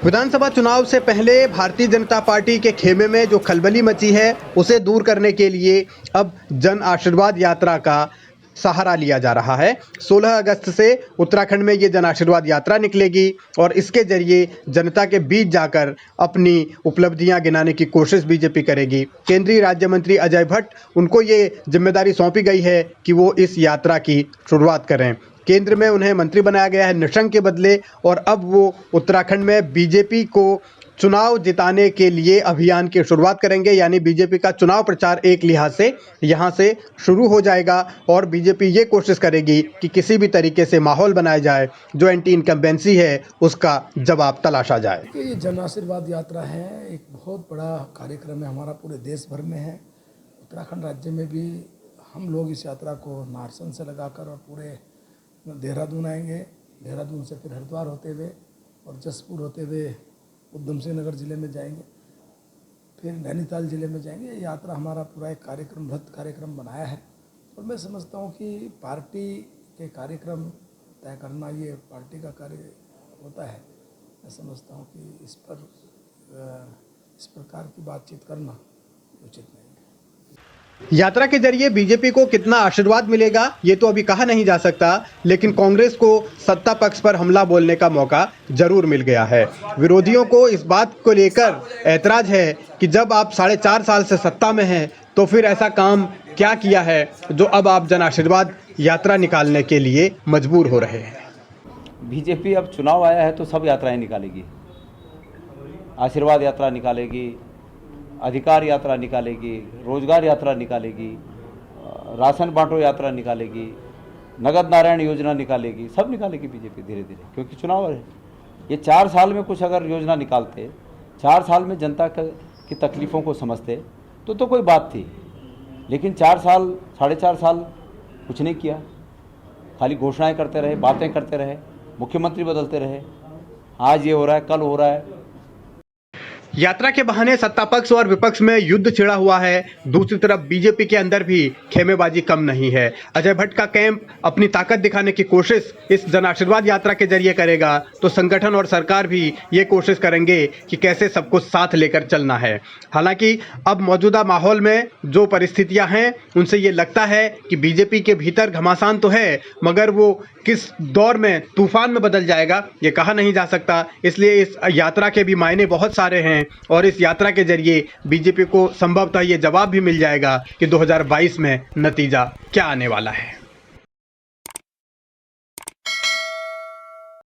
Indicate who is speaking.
Speaker 1: विधानसभा चुनाव से पहले भारतीय जनता पार्टी के खेमे में जो खलबली मची है उसे दूर करने के लिए अब जन आशीर्वाद यात्रा का सहारा लिया जा रहा है। 16 अगस्त से उत्तराखंड में ये जन आशीर्वाद यात्रा निकलेगी और इसके जरिए जनता के बीच जाकर अपनी उपलब्धियां गिनाने की कोशिश बीजेपी करेगी। केंद्रीय राज्य मंत्री अजय भट्ट, उनको ये जिम्मेदारी सौंपी गई है कि वो इस यात्रा की शुरुआत करें। केंद्र में उन्हें मंत्री बनाया गया है निशंक के बदले, और अब वो उत्तराखंड में बीजेपी को चुनाव जिताने के लिए अभियान की शुरुआत करेंगे। यानी बीजेपी का चुनाव प्रचार एक लिहाज से यहाँ से शुरू हो जाएगा और बीजेपी ये कोशिश करेगी कि किसी भी तरीके से माहौल बनाया जाए, जो एंटी इनकम्बेंसी है उसका जवाब तलाशा जाए।
Speaker 2: ये जन आशीर्वाद यात्रा है, एक बहुत बड़ा कार्यक्रम है, हमारा पूरे देश भर में है। उत्तराखंड राज्य में भी हम लोग इस यात्रा को नारसन से लगाकर और पूरे देहरादून आएंगे, देहरादून से फिर हरिद्वार होते हुए और जसपुर होते हुए उधम सिंह नगर ज़िले में जाएंगे, फिर नैनीताल ज़िले में जाएंगे। ये यात्रा हमारा पूरा एक कार्यक्रम, बृहत कार्यक्रम बनाया है और मैं समझता हूँ कि पार्टी के कार्यक्रम तय करना ये पार्टी का कार्य होता है। मैं समझता हूँ कि इस प्रकार की बातचीत करना उचित नहीं है।
Speaker 1: यात्रा के जरिए बीजेपी को कितना आशीर्वाद मिलेगा ये तो अभी कहा नहीं जा सकता, लेकिन कांग्रेस को सत्ता पक्ष पर हमला बोलने का मौका जरूर मिल गया है। विरोधियों को इस बात को लेकर ऐतराज है कि जब आप 4.5 साल से सत्ता में हैं तो फिर ऐसा काम क्या किया है जो अब आप जन आशीर्वाद यात्रा निकालने के लिए मजबूर हो रहे हैं।
Speaker 3: बीजेपी अब चुनाव आया है तो सब यात्राएं निकालेगी, आशीर्वाद यात्रा निकालेगी, अधिकार यात्रा निकालेगी, रोजगार यात्रा निकालेगी, राशन बांटो यात्रा निकालेगी, नगद नारायण योजना निकालेगी, सब निकालेगी बीजेपी धीरे धीरे, क्योंकि चुनाव है। ये 4 साल में कुछ अगर योजना निकालते, 4 साल में जनता की तकलीफ़ों को समझते तो कोई बात थी, लेकिन 4 साल 4.5 साल कुछ नहीं किया, खाली घोषणाएं करते रहे, बातें करते रहे, मुख्यमंत्री बदलते रहे, आज ये हो रहा है, कल हो रहा है।
Speaker 1: यात्रा के बहाने सत्ता पक्ष और विपक्ष में युद्ध छिड़ा हुआ है। दूसरी तरफ बीजेपी के अंदर भी खेमेबाजी कम नहीं है। अजय भट्ट का कैंप अपनी ताकत दिखाने की कोशिश इस जन आशीर्वाद यात्रा के जरिए करेगा, तो संगठन और सरकार भी ये कोशिश करेंगे कि कैसे सबको साथ लेकर चलना है। हालांकि अब मौजूदा माहौल में जो परिस्थितियां हैं उनसे ये लगता है कि बीजेपी के भीतर घमासान तो है, मगर वो किस दौर में तूफान में बदल जाएगा ये कहा नहीं जा सकता। इसलिए इस यात्रा के भी मायने बहुत सारे हैं और इस यात्रा के जरिए बीजेपी को संभवतः ये जवाब भी मिल जाएगा कि 2022 में नतीजा क्या आने वाला है।